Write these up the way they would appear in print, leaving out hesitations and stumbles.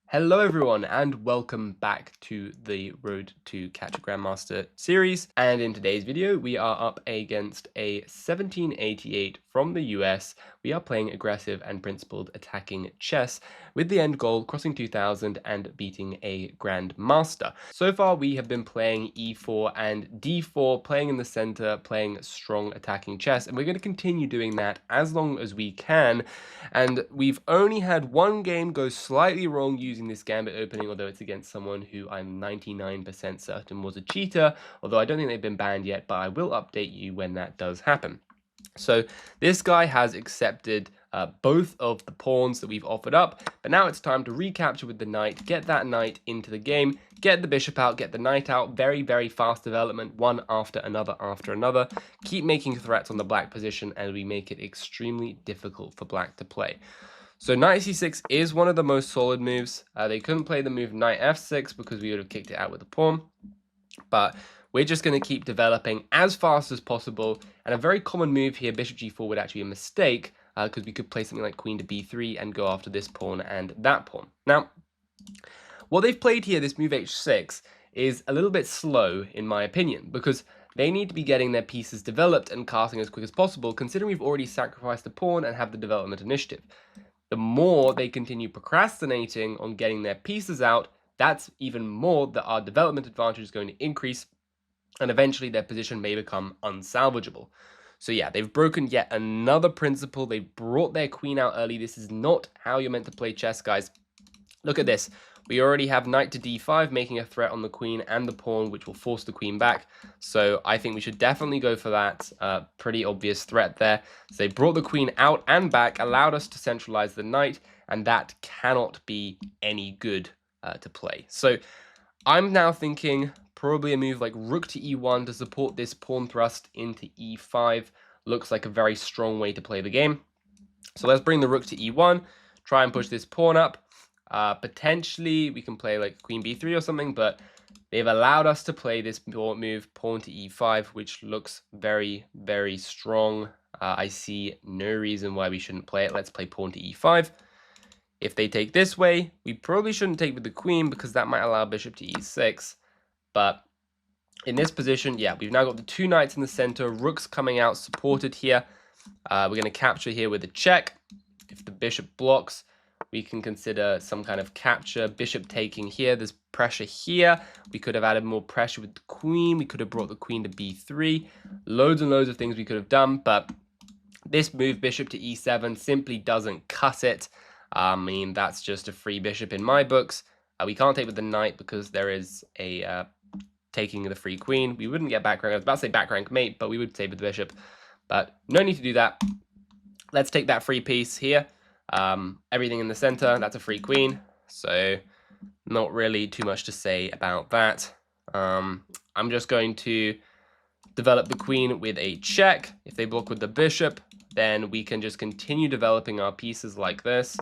Hello everyone and welcome back to the Road to Catch a Grandmaster series, and in today's video we are up against a 1788 from the US. We are playing aggressive and principled attacking chess with the end goal crossing 2000 and beating a Grandmaster. So far we have been playing e4 and d4, playing in the center, playing strong attacking chess, and we're going to continue doing that as long as we can. And we've only had one game go slightly wrong using this gambit opening, although it's against someone who I'm 99% certain was a cheater, although I don't think they've been banned yet, but I will update you when that does happen. So this guy has accepted both of the pawns that we've offered up, but now it's time to recapture with the knight, get that knight into the game, get the bishop out, get the knight out. Very, very fast development, one after another. Keep making threats on the black position, and we make it extremely difficult for black to play. So knight c6 is one of the most solid moves. They couldn't play the move knight f6 because we would have kicked it out with the pawn, but we're just going to keep developing as fast as possible. And a very common move here, bishop g4, would actually be a mistake because we could play something like queen to b3 and go after this pawn and that pawn. Now, what they've played here, this move h6, is a little bit slow in my opinion, because they need to be getting their pieces developed and casting as quick as possible, considering we've already sacrificed a pawn and have the development initiative. The more they continue procrastinating on getting their pieces out, that's even more that our development advantage is going to increase, and eventually their position may become unsalvageable. So yeah, they've broken yet another principle. They brought their queen out early. This is not how you're meant to play chess, guys. Look at this. We already have knight to d5, making a threat on the queen and the pawn, which will force the queen back. So I think we should definitely go for that. Pretty obvious threat there. So they brought the queen out and back, allowed us to centralize the knight, and that cannot be any good to play. So I'm now thinking probably a move like rook to e1 to support this pawn thrust into e5. Looks like a very strong way to play the game. So let's bring the rook to e1, try and push this pawn up. Potentially we can play like queen b3 or something, but they've allowed us to play this move pawn to e5, which looks very, very strong. I see no reason why we shouldn't play it. Let's play pawn to e5. If they take this way, we probably shouldn't take with the queen because that might allow bishop to e6. But in this position, yeah, we've now got the two knights in the center, rooks coming out supported here. We're going to capture here with a check. If the bishop blocks, we can consider some kind of capture. Bishop taking here, there's pressure here. We could have added more pressure with the queen. We could have brought the queen to b3. Loads and loads of things we could have done, but this move, bishop to e7, simply doesn't cut it. I mean, that's just a free bishop in my books. We can't take with the knight because there is a taking the free queen. We wouldn't get back rank. I was about to say back rank mate, but we would take with the bishop. But no need to do that. Let's take that free piece here. Everything in the center, that's a free queen. So not really too much to say about that. I'm just going to develop the queen with a check. If they block with the bishop, then we can just continue developing our pieces like this.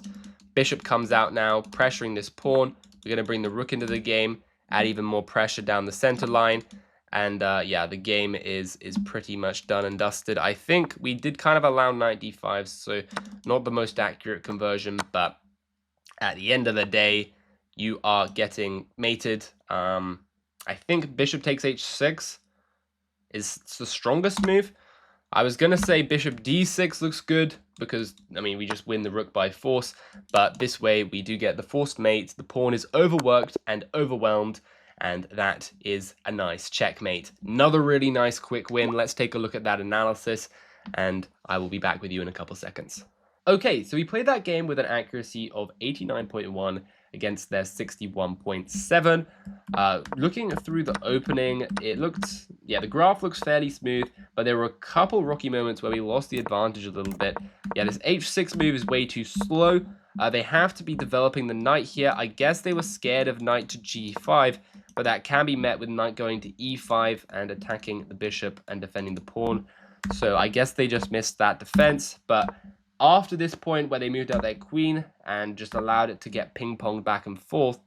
Bishop comes out now, pressuring this pawn. We're going to bring the rook into the game, add even more pressure down the center line. And yeah, the game is pretty much done and dusted. I think we did kind of allow knight d5, so not the most accurate conversion, but at the end of the day, you are getting mated. I think bishop takes h6 is the strongest move. I was going to say bishop d6 looks good because, I mean, we just win the rook by force, but this way we do get the forced mate. The pawn is overworked and overwhelmed, and that is a nice checkmate. Another really nice quick win. Let's take a look at that analysis, and I will be back with you in a couple seconds. Okay, so we played that game with an accuracy of 89.1 against their 61.7. Looking through the opening, it looked, yeah, the graph looks fairly smooth, but there were a couple rocky moments where we lost the advantage a little bit. Yeah, this h6 move is way too slow. They have to be developing the knight here. I guess they were scared of knight to g5, but that can be met with knight going to e5 and attacking the bishop and defending the pawn. So I guess they just missed that defense, but after this point where they moved out their queen and just allowed it to get ping-ponged back and forth,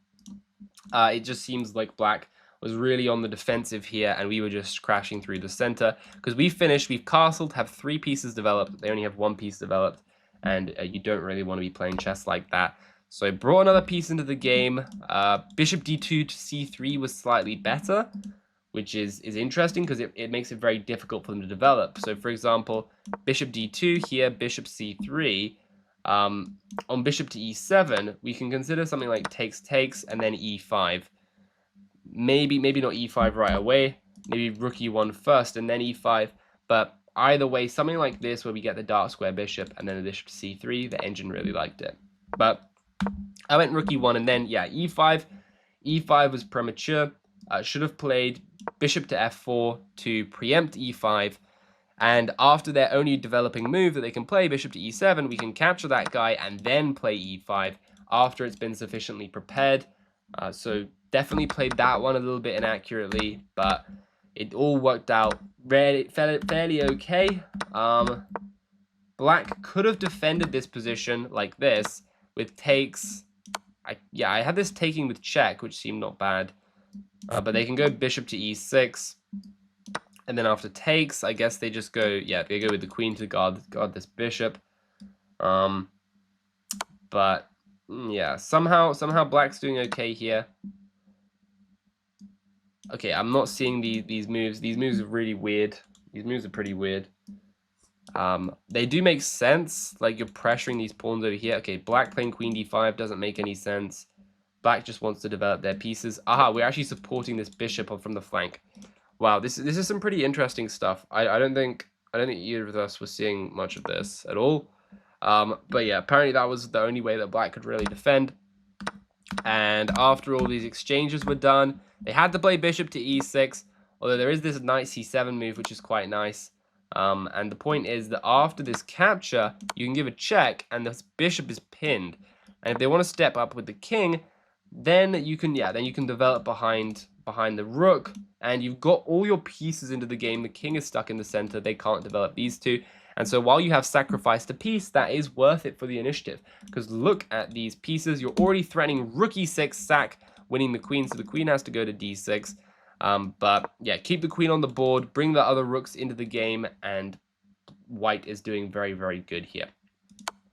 it just seems like black was really on the defensive here, and we were just crashing through the center. Because we've castled, have 3 pieces developed. They only have 1 piece developed, and you don't really want to be playing chess like that. So I brought another piece into the game. Bishop d2 to c3 was slightly better, which is interesting because it makes it very difficult for them to develop. So for example, bishop d2 here, bishop c3. On bishop to e7, we can consider something like takes, and then e5. Maybe not e5 right away. Maybe rook e1 first, and then e5. But either way, something like this where we get the dark square bishop, and then the bishop to c3, the engine really liked it. But I went rook e1, and then, yeah, e5. e5 was premature. Should have played bishop to f4 to preempt e5. And after their only developing move that they can play, bishop to e7, we can capture that guy and then play e5 after it's been sufficiently prepared. So definitely played that one a little bit inaccurately, but it all worked out fairly okay. Black could have defended this position like this with takes. I had this taking with check, which seemed not bad. But they can go bishop to e6. And then after takes, I guess they just go, yeah, they go with the queen to guard this bishop. But yeah, somehow Black's doing okay here. Okay, I'm not seeing these moves. These moves are really weird. These moves are pretty weird. They do make sense, like you're pressuring these pawns over here. Okay, Black playing queen d5 doesn't make any sense. Black just wants to develop their pieces. Aha, we're actually supporting this bishop from the flank. Wow, this is some pretty interesting stuff. I don't think either of us was seeing much of this at all. But yeah, apparently that was the only way that Black could really defend. And after all these exchanges were done, they had to play bishop to e6. Although there is this knight c7 move, which is quite nice. And the point is that after this capture, you can give a check, and this bishop is pinned. And if they want to step up with the king, then you can develop behind the rook, and you've got all your pieces into the game. The king is stuck in the center. They can't develop these two. And so while you have sacrificed a piece, that is worth it for the initiative. Because look at these pieces. You're already threatening rook e6 sack, winning the queen. So the queen has to go to d6. But yeah, keep the queen on the board. Bring the other rooks into the game. And white is doing very, very good here.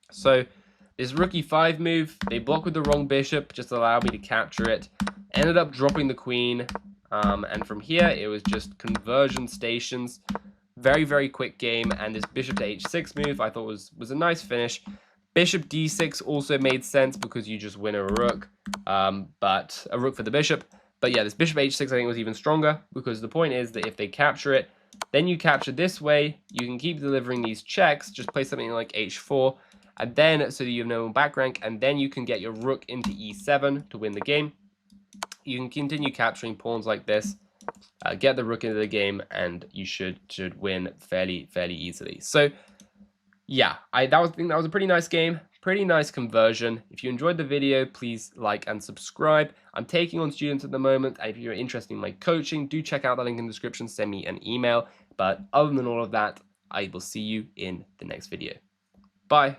So this rook e5 move, they block with the wrong bishop, just allow me to capture it. Ended up dropping the queen, and from here, it was just conversion stations. Very, very quick game, and this bishop to h6 move I thought was a nice finish. Bishop d6 also made sense because you just win a rook, but a rook for the bishop. But yeah, this bishop h6 I think was even stronger, because the point is that if they capture it, then you capture this way, you can keep delivering these checks, just play something like h4, and then, so that you have no back rank, and then you can get your rook into e7 to win the game. You can continue capturing pawns like this, get the rook into the game, and you should win fairly easily. So, yeah, I think that was a pretty nice game, pretty nice conversion. If you enjoyed the video, please like and subscribe. I'm taking on students at the moment, and if you're interested in my coaching, do check out the link in the description, send me an email. But other than all of that, I will see you in the next video. Bye.